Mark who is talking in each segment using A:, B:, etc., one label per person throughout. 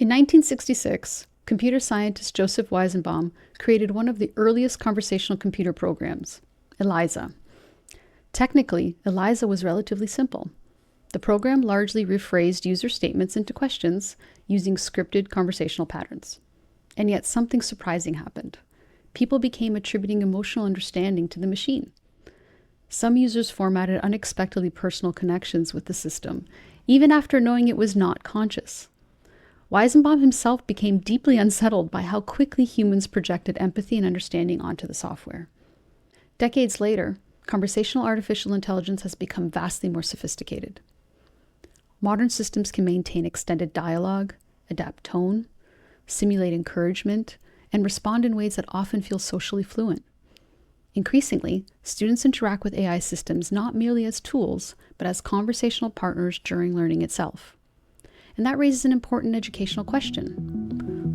A: In 1966, computer scientist Joseph Weizenbaum created one of the earliest conversational computer programs, ELIZA. Technically, ELIZA was relatively simple. The program largely rephrased user statements into questions using scripted conversational patterns. And yet something surprising happened. People became attributing emotional understanding to the machine. Some users formatted unexpectedly personal connections with the system, even after knowing it was not conscious. Weizenbaum himself became deeply unsettled by how quickly humans projected empathy and understanding onto the software. Decades later, conversational artificial intelligence has become vastly more sophisticated. Modern systems can maintain extended dialogue, adapt tone, simulate encouragement, and respond in ways that often feel socially fluent. Increasingly, students interact with AI systems not merely as tools, but as conversational partners during learning itself. And that raises an important educational question.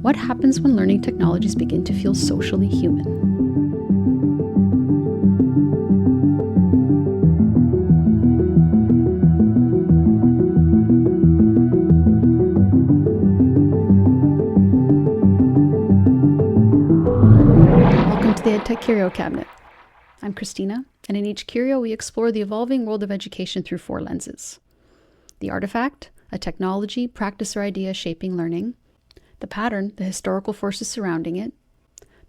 A: What happens when learning technologies begin to feel socially human? Welcome to the EdTech Curio Cabinet. I'm Christina, and in each Curio we explore the evolving world of education through 4 lenses. The artifact, a technology, practice, or idea shaping learning. The pattern, the historical forces surrounding it.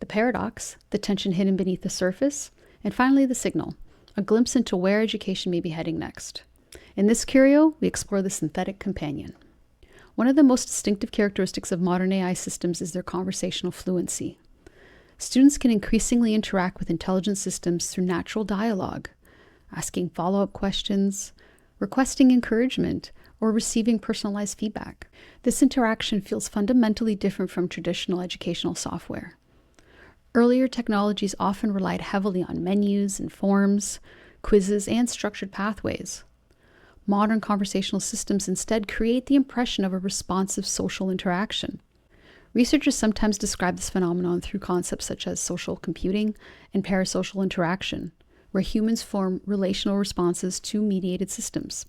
A: The paradox, the tension hidden beneath the surface. And finally, the signal, a glimpse into where education may be heading next. In this Curio, we explore the synthetic companion. One of the most distinctive characteristics of modern AI systems is their conversational fluency. Students can increasingly interact with intelligent systems through natural dialogue, asking follow-up questions, requesting encouragement, or receiving personalized feedback. This interaction feels fundamentally different from traditional educational software. Earlier technologies often relied heavily on menus and forms, quizzes, and structured pathways. Modern conversational systems instead create the impression of a responsive social interaction. Researchers sometimes describe this phenomenon through concepts such as social computing and parasocial interaction, where humans form relational responses to mediated systems.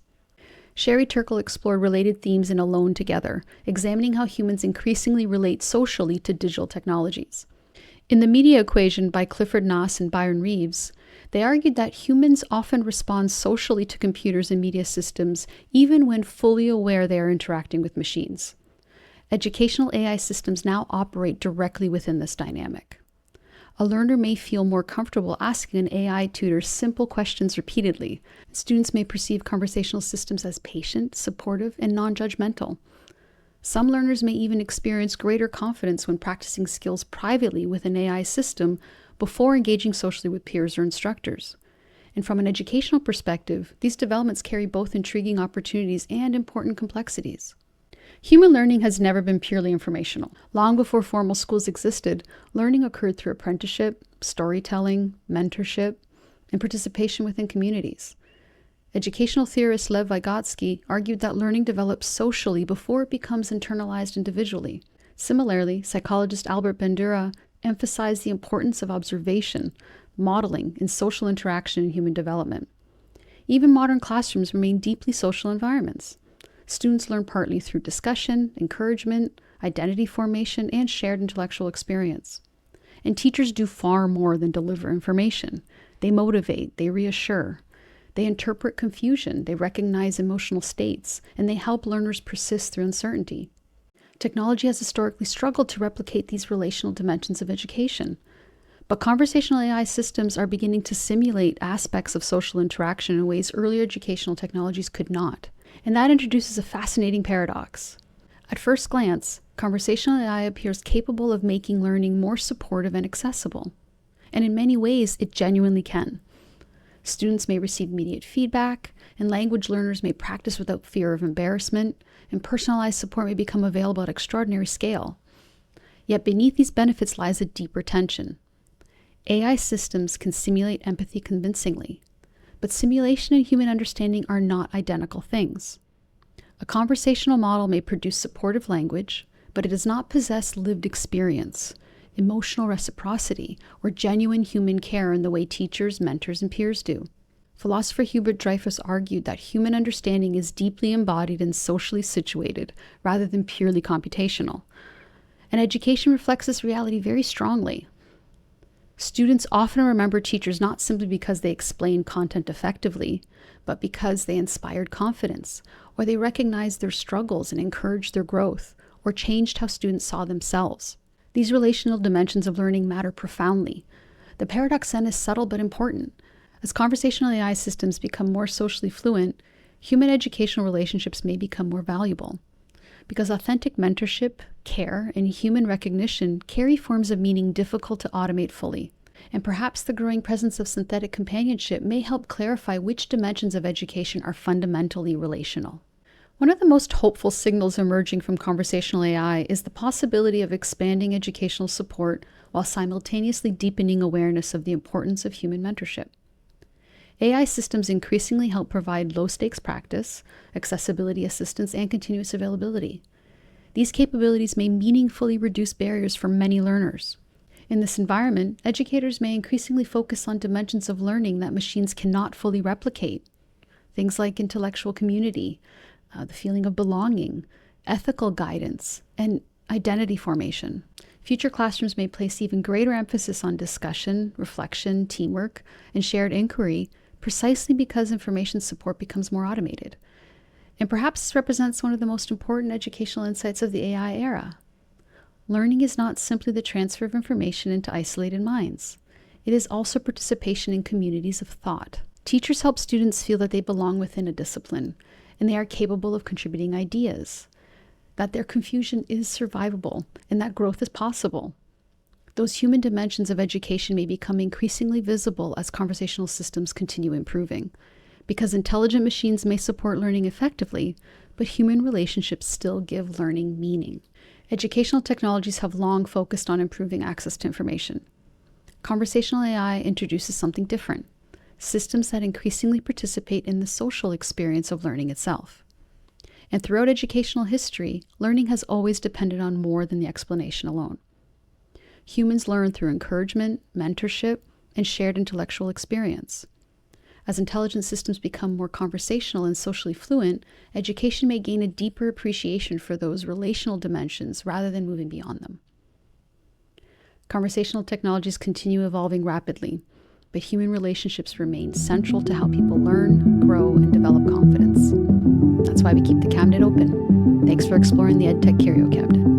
A: Sherry Turkle explored related themes in Alone Together, examining how humans increasingly relate socially to digital technologies. In The Media Equation by Clifford Nass and Byron Reeves, they argued that humans often respond socially to computers and media systems even when fully aware they are interacting with machines. Educational AI systems now operate directly within this dynamic. A learner may feel more comfortable asking an AI tutor simple questions repeatedly. Students may perceive conversational systems as patient, supportive, and non-judgmental. Some learners may even experience greater confidence when practicing skills privately with an AI system before engaging socially with peers or instructors. And from an educational perspective, these developments carry both intriguing opportunities and important complexities. Human learning has never been purely informational. Long before formal schools existed, learning occurred through apprenticeship, storytelling, mentorship, and participation within communities. Educational theorist Lev Vygotsky argued that learning develops socially before it becomes internalized individually. Similarly, psychologist Albert Bandura emphasized the importance of observation, modeling, and social interaction in human development. Even modern classrooms remain deeply social environments. Students learn partly through discussion, encouragement, identity formation, and shared intellectual experience. And teachers do far more than deliver information. They motivate, they reassure, they interpret confusion, they recognize emotional states, and they help learners persist through uncertainty. Technology has historically struggled to replicate these relational dimensions of education. But conversational AI systems are beginning to simulate aspects of social interaction in ways earlier educational technologies could not. And that introduces a fascinating paradox. At first glance, conversational AI appears capable of making learning more supportive and accessible. And in many ways, it genuinely can. Students may receive immediate feedback, and language learners may practice without fear of embarrassment, and personalized support may become available at extraordinary scale. Yet beneath these benefits lies a deeper tension. AI systems can simulate empathy convincingly, but simulation and human understanding are not identical things. A conversational model may produce supportive language, but it does not possess lived experience, emotional reciprocity, or genuine human care in the way teachers, mentors, and peers do. Philosopher Hubert Dreyfus argued that human understanding is deeply embodied and socially situated, rather than purely computational. And education reflects this reality very strongly. Students often remember teachers not simply because they explained content effectively, but because they inspired confidence, or they recognized their struggles and encouraged their growth, or changed how students saw themselves. These relational dimensions of learning matter profoundly. The paradox then is subtle but important. As conversational AI systems become more socially fluent, human educational relationships may become more valuable. Because authentic mentorship, care, and human recognition carry forms of meaning difficult to automate fully. And perhaps the growing presence of synthetic companionship may help clarify which dimensions of education are fundamentally relational. One of the most hopeful signals emerging from conversational AI is the possibility of expanding educational support while simultaneously deepening awareness of the importance of human mentorship. AI systems increasingly help provide low-stakes practice, accessibility assistance, and continuous availability. These capabilities may meaningfully reduce barriers for many learners. In this environment, educators may increasingly focus on dimensions of learning that machines cannot fully replicate. Things like intellectual community, the feeling of belonging, ethical guidance, and identity formation. Future classrooms may place even greater emphasis on discussion, reflection, teamwork, and shared inquiry, precisely because information support becomes more automated. And perhaps this represents one of the most important educational insights of the AI era. Learning is not simply the transfer of information into isolated minds. It is also participation in communities of thought. Teachers help students feel that they belong within a discipline, and they are capable of contributing ideas, that their confusion is survivable, and that growth is possible. Those human dimensions of education may become increasingly visible as conversational systems continue improving, because intelligent machines may support learning effectively, but human relationships still give learning meaning. Educational technologies have long focused on improving access to information. Conversational AI introduces something different: systems that increasingly participate in the social experience of learning itself. And throughout educational history, learning has always depended on more than the explanation alone. Humans learn through encouragement, mentorship, and shared intellectual experience. As intelligent systems become more conversational and socially fluent, education may gain a deeper appreciation for those relational dimensions rather than moving beyond them. Conversational technologies continue evolving rapidly, but human relationships remain central to how people learn, grow, and develop confidence. That's why we keep the cabinet open. Thanks for exploring the EdTech Curio Cabinet.